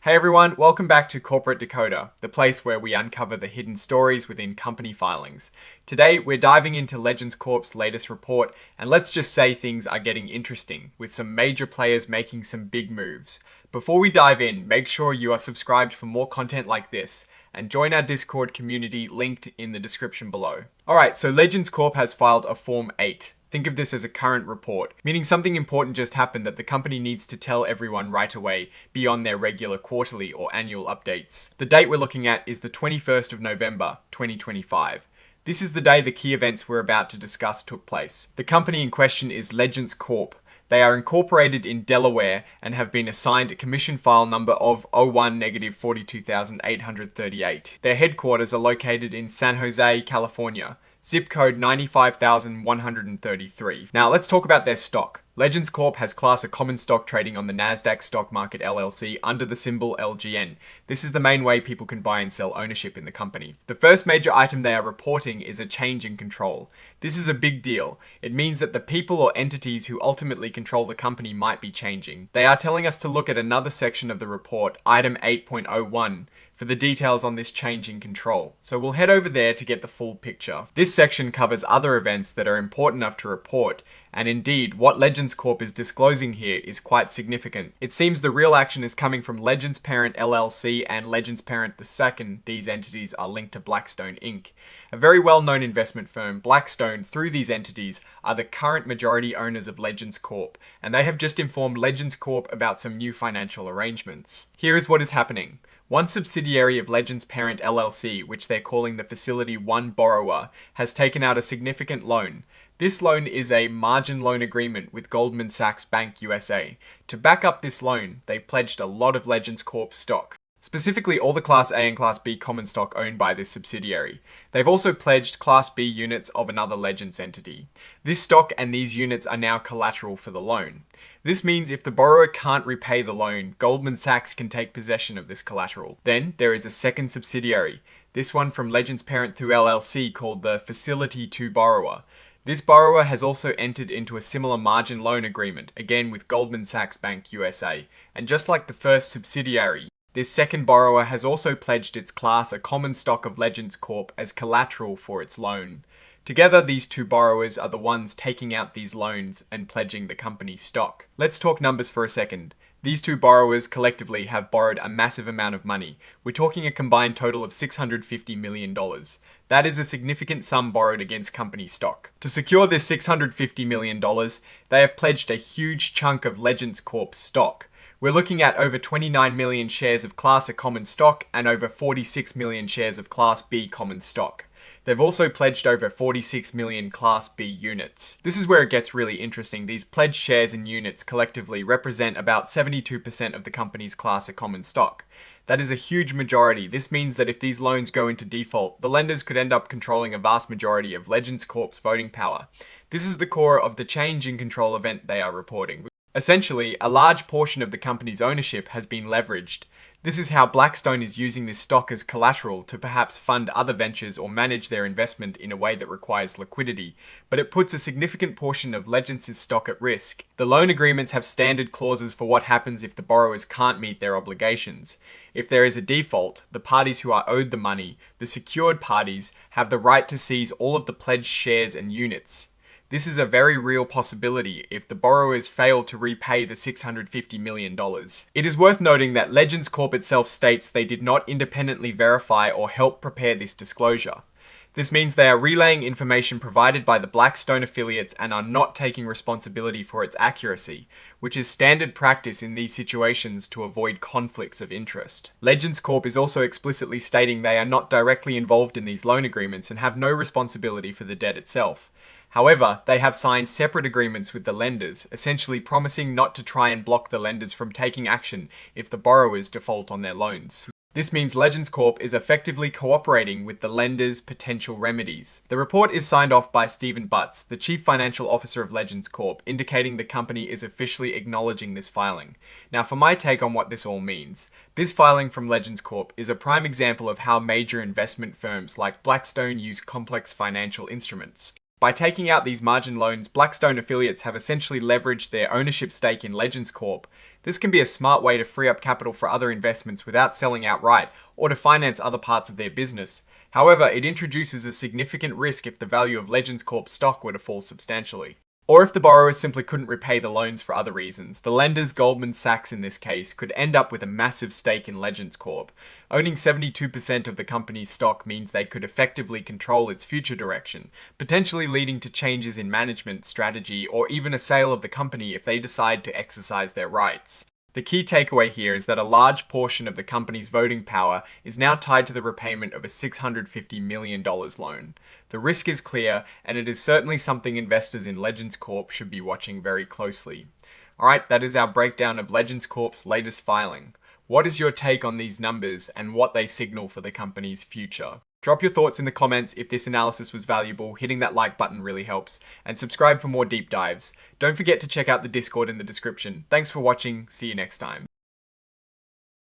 Hey everyone, welcome back to Corporate Decoder, the place where we uncover the hidden stories within company filings. Today, we're diving into Legence Corp's latest report, and let's just say things are getting interesting, with some major players making some big moves. Before we dive in, make sure you are subscribed for more content like this, and join our Discord community linked in the description below. Alright, so Legence Corp has filed a Form 8. Think of this as a current report, meaning something important just happened that the company needs to tell everyone right away beyond their regular quarterly or annual updates. The date we're looking at is the 21st of November, 2025. This is the day the key events we're about to discuss took place. The company in question is Legence Corp. They are incorporated in Delaware and have been assigned a commission file number of 01-42838. Their headquarters are located in San Jose, California. Zip code 95,133. Now let's talk about their stock. Legence Corp has class A common stock trading on the Nasdaq Stock Market LLC under the symbol LGN. This is the main way people can buy and sell ownership in the company. The first major item they are reporting is a change in control. This is a big deal. It means that the people or entities who ultimately control the company might be changing. They are telling us to look at another section of the report, item 8.01, for the details on this change in control. So we'll head over there to get the full picture. This section covers other events that are important enough to report, and indeed, what Legence Corp is disclosing here is quite significant. It seems the real action is coming from Legence Parent LLC and Legence Parent II. These entities are linked to Blackstone Inc. A very well-known investment firm, Blackstone, through these entities, are the current majority owners of Legence Corp, and they have just informed Legence Corp about some new financial arrangements. Here is what is happening. One subsidiary of Legence Parent LLC, which they're calling the Facility 1 borrower, has taken out a significant loan. This loan is a margin loan agreement with Goldman Sachs Bank USA. To back up this loan, they pledged a lot of Legence Corp stock. Specifically all the Class A and Class B common stock owned by this subsidiary. They've also pledged Class B units of another Legence entity. This stock and these units are now collateral for the loan. This means if the borrower can't repay the loan, Goldman Sachs can take possession of this collateral. Then there is a second subsidiary, this one from Legence Parent II LLC called the Facility 2 borrower. This borrower has also entered into a similar margin loan agreement, again with Goldman Sachs Bank USA. And just like the first subsidiary, this second borrower has also pledged its class a common stock of Legence Corp as collateral for its loan. Together, these two borrowers are the ones taking out these loans and pledging the company's stock. Let's talk numbers for a second. These two borrowers collectively have borrowed a massive amount of money. We're talking a combined total of $650 million. That is a significant sum borrowed against company stock. To secure this $650 million, they have pledged a huge chunk of Legence Corp's stock. We're looking at over 29 million shares of Class A common stock and over 46 million shares of Class B common stock. They've also pledged over 46 million Class B units. This is where it gets really interesting. These pledged shares and units collectively represent about 72% of the company's Class A common stock. That is a huge majority. This means that if these loans go into default, the lenders could end up controlling a vast majority of Legence Corp's voting power. This is the core of the change in control event they are reporting. Essentially, a large portion of the company's ownership has been leveraged. This is how Blackstone is using this stock as collateral to perhaps fund other ventures or manage their investment in a way that requires liquidity, but it puts a significant portion of Legence's stock at risk. The loan agreements have standard clauses for what happens if the borrowers can't meet their obligations. If there is a default, the parties who are owed the money, the secured parties, have the right to seize all of the pledged shares and units. This is a very real possibility if the borrowers fail to repay the $650 million. It is worth noting that Legence Corp itself states they did not independently verify or help prepare this disclosure. This means they are relaying information provided by the Blackstone affiliates and are not taking responsibility for its accuracy, which is standard practice in these situations to avoid conflicts of interest. Legence Corp is also explicitly stating they are not directly involved in these loan agreements and have no responsibility for the debt itself. However, they have signed separate agreements with the lenders, essentially promising not to try and block the lenders from taking action if the borrowers default on their loans. This means Legence Corp is effectively cooperating with the lenders' potential remedies. The report is signed off by Stephen Butts, the Chief Financial Officer of Legence Corp, indicating the company is officially acknowledging this filing. Now for my take on what this all means. This filing from Legence Corp is a prime example of how major investment firms like Blackstone use complex financial instruments. By taking out these margin loans, Blackstone affiliates have essentially leveraged their ownership stake in Legence Corp. This can be a smart way to free up capital for other investments without selling outright, or to finance other parts of their business. However, it introduces a significant risk if the value of Legence Corp's stock were to fall substantially. Or if the borrowers simply couldn't repay the loans for other reasons. The lenders, Goldman Sachs in this case, could end up with a massive stake in Legence Corp. Owning 72% of the company's stock means they could effectively control its future direction, potentially leading to changes in management, strategy, or even a sale of the company if they decide to exercise their rights. The key takeaway here is that a large portion of the company's voting power is now tied to the repayment of a $650 million loan. The risk is clear, and it is certainly something investors in Legence Corp should be watching very closely. Alright, that is our breakdown of Legence Corp's latest filing. What is your take on these numbers and what they signal for the company's future? Drop your thoughts in the comments if this analysis was valuable. Hitting that like button really helps. And subscribe for more deep dives. Don't forget to check out the Discord in the description. Thanks for watching. See you next time.